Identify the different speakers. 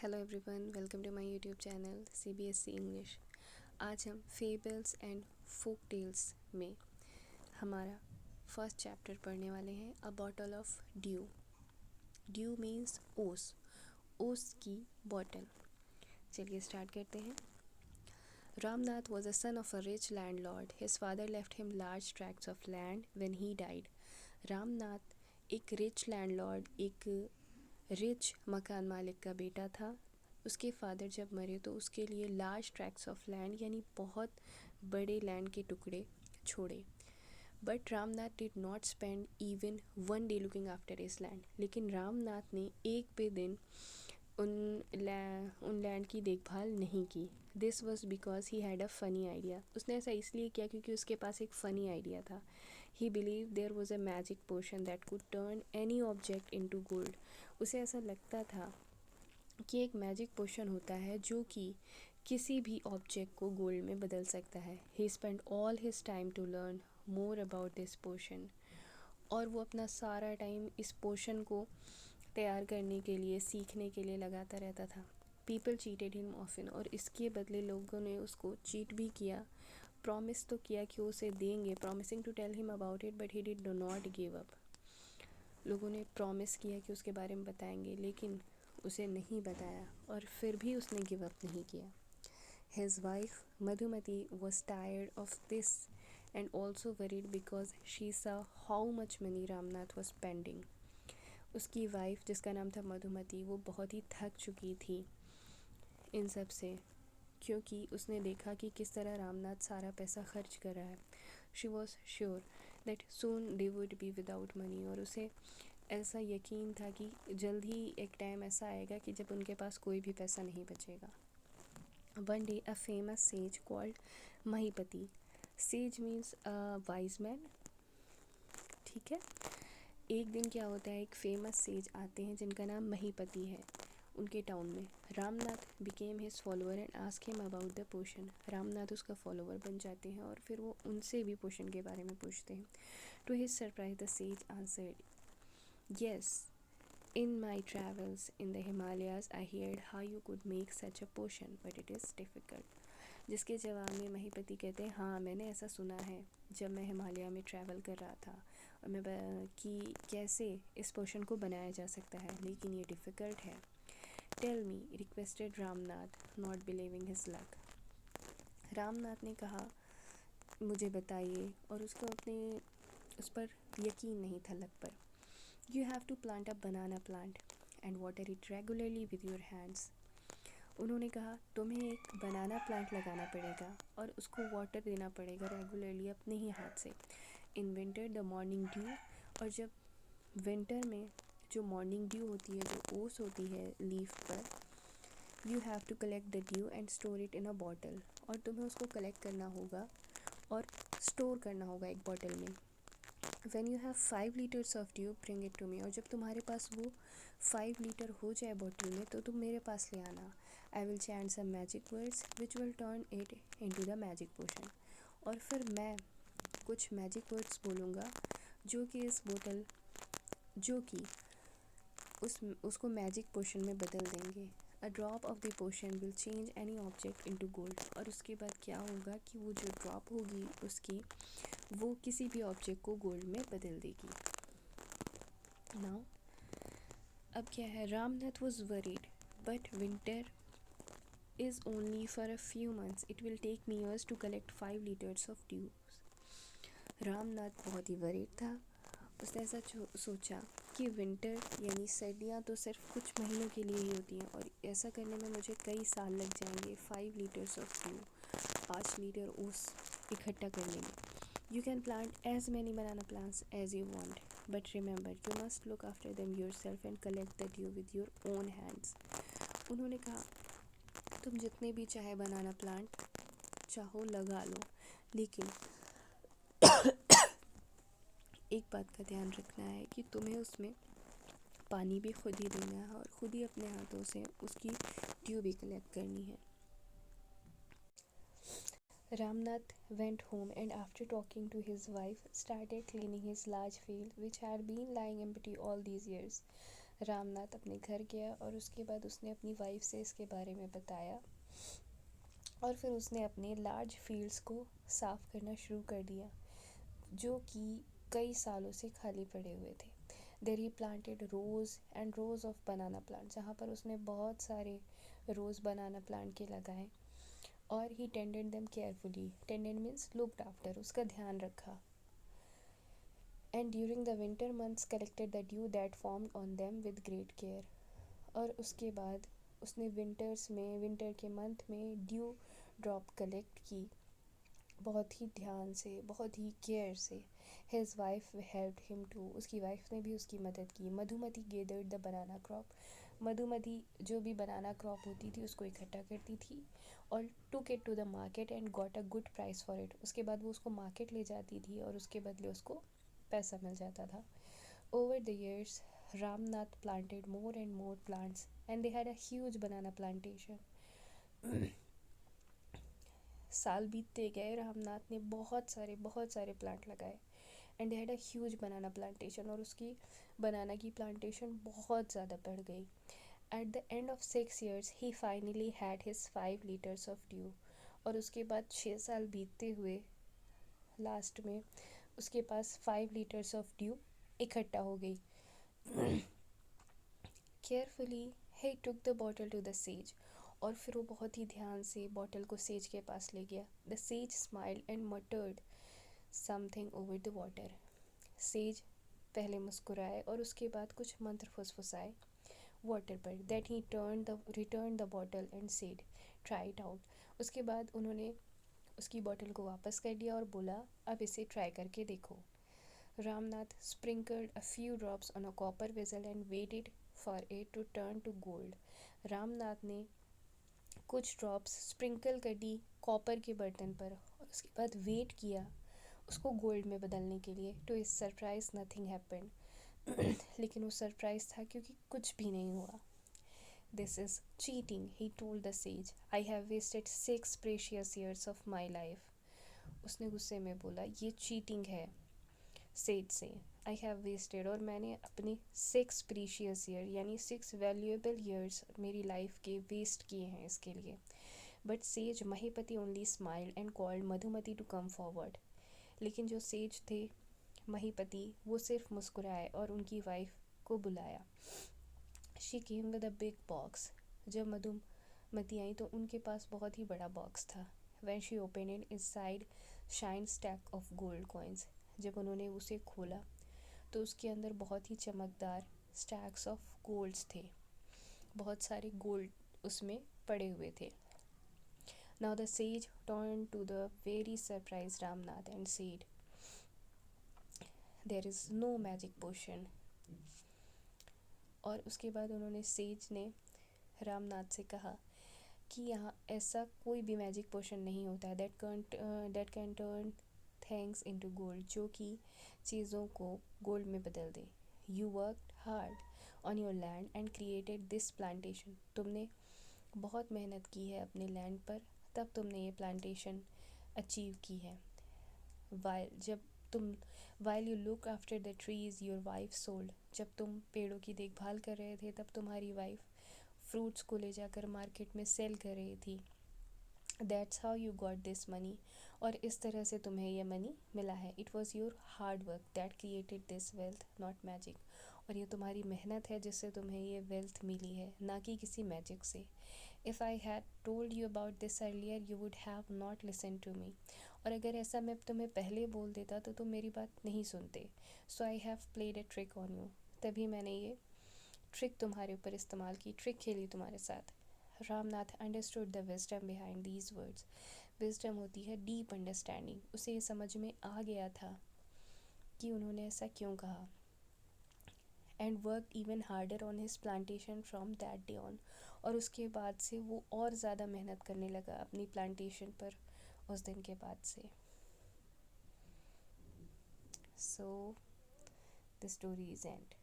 Speaker 1: Hello everyone, welcome to my YouTube channel CBSC English. आज हम fables and folk tales में हमारा first chapter पढ़ने वाले हैं, अ bottle of due. Due means ओस, ओस की बॉटल। चलिए स्टार्ट करते हैं। Ramnath was a son of a rich landlord. His father left him large tracts of land when he died. Ramnath एक रिच लैंडलॉर्ड, एक रिच मकान मालिक का बेटा था। उसके फादर जब मरे तो उसके लिए लार्ज ट्रैक्ट्स ऑफ लैंड यानी बहुत बड़े लैंड के टुकड़े छोड़े। But Ramnath did not spend even one day looking after his land. लेकिन रामनाथ ने एक भी दिन उन लैंड की देखभाल नहीं की। This was because he had a funny idea. उसने ऐसा इसलिए किया क्योंकि उसके पास एक फ़नी आइडिया था। He believe there was a magic potion that could turn any object into gold. उसे ऐसा लगता था कि एक मैजिक पोशन होता है जो कि किसी भी ऑब्जेक्ट को गोल्ड में बदल सकता है। He spend all his time to learn more about this potion, और वो अपना सारा टाइम इस पोशन को तैयार करने के लिए, सीखने के लिए लगाता रहता था। पीपल चीटेड हिम ऑफन, और इसके बदले लोगों ने उसको चीट भी किया। प्रॉमिस तो किया कि उसे देंगे, promising to tell him about it, but he did not give up. लोगों ने प्रॉमिस किया कि उसके बारे में बताएंगे, लेकिन उसे नहीं बताया, और फिर भी उसने गिव अप नहीं किया। His wife Madhumati was tired of this and also worried because she saw how much money Ramnath was spending. उसकी वाइफ जिसका नाम था मधुमती, वो बहुत ही थक चुकी थी इन सब से, क्योंकि उसने देखा कि किस तरह रामनाथ सारा पैसा खर्च कर रहा है। She was sure that soon they would be without money, और उसे ऐसा यकीन था कि जल्द ही एक टाइम ऐसा आएगा कि जब उनके पास कोई भी पैसा नहीं बचेगा। One day a famous sage called Mahipati, sage means a wise man, ठीक है। एक दिन क्या होता है, एक फेमस सेज आते हैं जिनका नाम महीपति है उनके टाउन में। Ramnath became his follower and ask him about the potion. Ramnath उसका फॉलोअर बन जाते हैं और फिर वो उनसे भी पोशन के बारे में पूछते हैं। To his surprise the sage answered, yes, in my travels in the Himalayas I heard how you could make such a potion, but it is difficult. जिसके जवाब में महीपति कहते हैं, हाँ मैंने ऐसा सुना है जब मैं हिमालय में ट्रैवल कर रहा था, और मैं कि कैसे इस पोशन को बनाया जा सकता है, लेकिन ये डिफ़िकल्ट है। Tell me, requested Ramnath, not believing his luck. Ramnath ने कहा, मुझे बताइए, और उसको उस पर यकीन नहीं था लक पर। You have to plant a banana plant and water it regularly with your hands. उन्होंने कहा, तुम्हें एक बनाना प्लांट लगाना पड़ेगा और उसको वाटर देना पड़ेगा रेगुलरली अपने ही हाथ से। In winter the morning due, और जब विंटर में जो मॉर्निंग ड्यू होती है, जो ओस होती है लीफ पर, you have to collect the dew and store it in a bottle, और तुम्हें उसको कलेक्ट करना होगा और स्टोर करना होगा एक बॉटल में। When you have 5 liters of dew, bring it to me. और जब तुम्हारे पास वो 5 लीटर हो जाए बॉटल में, तो तुम मेरे पास ले आना। I will chant some magic words which will turn it into the magic potion. और फिर मैं कुछ मैजिक वर्ड्स बोलूँगा जो कि इस बोतल, जो कि उसको मैजिक पोशन में बदल देंगे। A drop of the potion will change any object into gold. और उसके बाद क्या होगा कि वो जो ड्रॉप होगी उसकी, वो किसी भी ऑब्जेक्ट को गोल्ड में बदल देगी। नाउ अब क्या है, Ramnath was worried, but winter is only for a few months, it will take me years to collect 5 litres of dew. Ramnath बहुत ही वरीड था। उसने ऐसा सोचा कि विंटर यानी सर्दियाँ तो सिर्फ कुछ महीनों के लिए ही होती हैं, और ऐसा करने में मुझे कई साल लग जाएंगे 5 लीटर्स ऑफ ड्यू, 5 लीटर ओस इकट्ठा करने में। You can plant as many banana plants as you want, but remember, you must look after them yourself and collect the dew with your own hands. उन्होंने कहा, तुम जितने भी चाहे बनाना प्लांट चाहो लगा लो, लेकिन एक बात का ध्यान रखना है कि तुम्हें उसमें पानी भी खुद ही देना है और खुद ही अपने हाथों से उसकी ड्यू भी कलेक्ट करनी है। Ramnath went home and after talking to his wife started cleaning his large field which had been lying empty all these years. Ramnath अपने घर गया और उसके बाद उसने अपनी वाइफ से इसके बारे में बताया और फिर उसने अपने लार्ज फील्ड्स को साफ़ करना शुरू कर दिया जो कि कई सालों से खाली पड़े हुए थे। There he planted rows and rows of banana plant, जहाँ पर उसने बहुत सारे रोज़ बनाना प्लांट के लगाए और he tended them carefully. Tended means looked after, उसका ध्यान रखा। And during the winter months collected the dew that formed on them with great care. और उसके बाद उसने विंटर के मंथ में ड्यू ड्रॉप कलेक्ट की बहुत ही ध्यान से, बहुत ही केयर से। His wife helped him to, उसकी वाइफ ने भी उसकी मदद की। Madhumati gathered the banana crop, Madhumati जो भी बनाना क्रॉप होती थी उसको इकट्ठा करती थी और took it to the market and got a good price for it. उसके बाद वो उसको मार्केट ले जाती थी और उसके बदले उसको पैसा मिल जाता था। Over the years Ramnath planted more and more plants and they had a huge banana plantation. साल बीतते गए, रामनाथ ने बहुत सारे प्लांट लगाए and they had a huge banana plantation, और उसकी बनाना की प्लांटेशन बहुत ज़्यादा बढ़ गई। At the end of 6 years he finally had his 5 liters of due. और उसके बाद 6 साल बीतते हुए लास्ट में उसके पास 5 liters ऑफ ड्यू इकट्ठा हो गई। Carefully he took the bottle to the sage, और फिर वो बहुत ही ध्यान से बॉटल को सेज के पास ले गया। The sage smiled and मटर्ड something over the water. Says पहले मुस्कुराए और उसके बाद कुछ मंत्र फुसफुसाए वाटर पर। That he return the bottle and said try it out. उसके बाद उन्होंने उसकी बॉटल को वापस कर दिया और बोला अब इसे ट्राई करके देखो। Ramnath sprinkled a few drops on a copper vessel and waited for it to turn to gold. Ramnath ने कुछ ड्रॉप्स स्प्रिंकल कर दी कॉपर के बर्तन पर और उसके बाद वेट किया उसको गोल्ड में बदलने के लिए। To his surprise nothing happened. लेकिन वो सरप्राइज था क्योंकि कुछ भी नहीं हुआ। This is cheating, he told the sage. I have wasted 6 precious years of my life. उसने गुस्से में बोला ये चीटिंग है सेज से। आई हैव वेस्टेड, और मैंने अपने 6 precious year यानी 6 valuable years मेरी लाइफ के वेस्ट किए हैं इसके लिए। But sage Mahipati only smiled and called Madhumati to come forward. लेकिन जो सेज थे महीपति वो सिर्फ मुस्कुराए और उनकी वाइफ को बुलाया। She came with a big box. जब मधुमती आई तो उनके पास बहुत ही बड़ा बॉक्स था। When she open it inside shine stack of gold coins. जब उन्होंने उसे खोला तो उसके अंदर बहुत ही चमकदार स्टैक्स ऑफ गोल्ड्स थे, बहुत सारे गोल्ड उसमें पड़े हुए थे। Now the sage turn to the very surprise Ramnath and said there is no magic potion. और उसके बाद उन्होंने सेज ने रामनाथ से कहा कि यहाँ ऐसा कोई भी मैजिक पोशन नहीं होता है that can turn things into gold, जो कि चीज़ों को गोल्ड में बदल दे। You worked hard on your land and created this plantation. तुमने बहुत मेहनत की है अपने लैंड पर, तब तुमने ये प्लांटेशन अचीव की है। While you look after the trees your wife sold. जब तुम पेड़ों की देखभाल कर रहे थे तब तुम्हारी वाइफ फ्रूट्स को ले जाकर मार्केट में सेल कर रही थी। That's how you got this money, और इस तरह से तुम्हें यह मनी मिला है। It was your hard work that created this wealth not magic. और ये तुम्हारी मेहनत है जिससे तुम्हें ये वेल्थ मिली है, ना कि किसी मैजिक से। If I had told you about this earlier you would have not listen to me. और अगर ऐसा मैं तुम्हें पहले बोल देता तो तुम मेरी बात नहीं सुनते। So I have played a trick on you. तभी मैंने ये ट्रिक तुम्हारे ऊपर इस्तेमाल की, ट्रिक खेली तुम्हारे साथ। Ramnath understood the wisdom behind these words. Wisdom होती है डीप अंडरस्टैंडिंग। उसे ये समझ में आ गया था कि उन्होंने ऐसा क्यों कहा। And work even harder on his plantation from that day on. और उसके बाद से वो और ज़्यादा मेहनत करने लगा अपनी प्लांटेशन पर उस दिन के बाद से। So the story is and.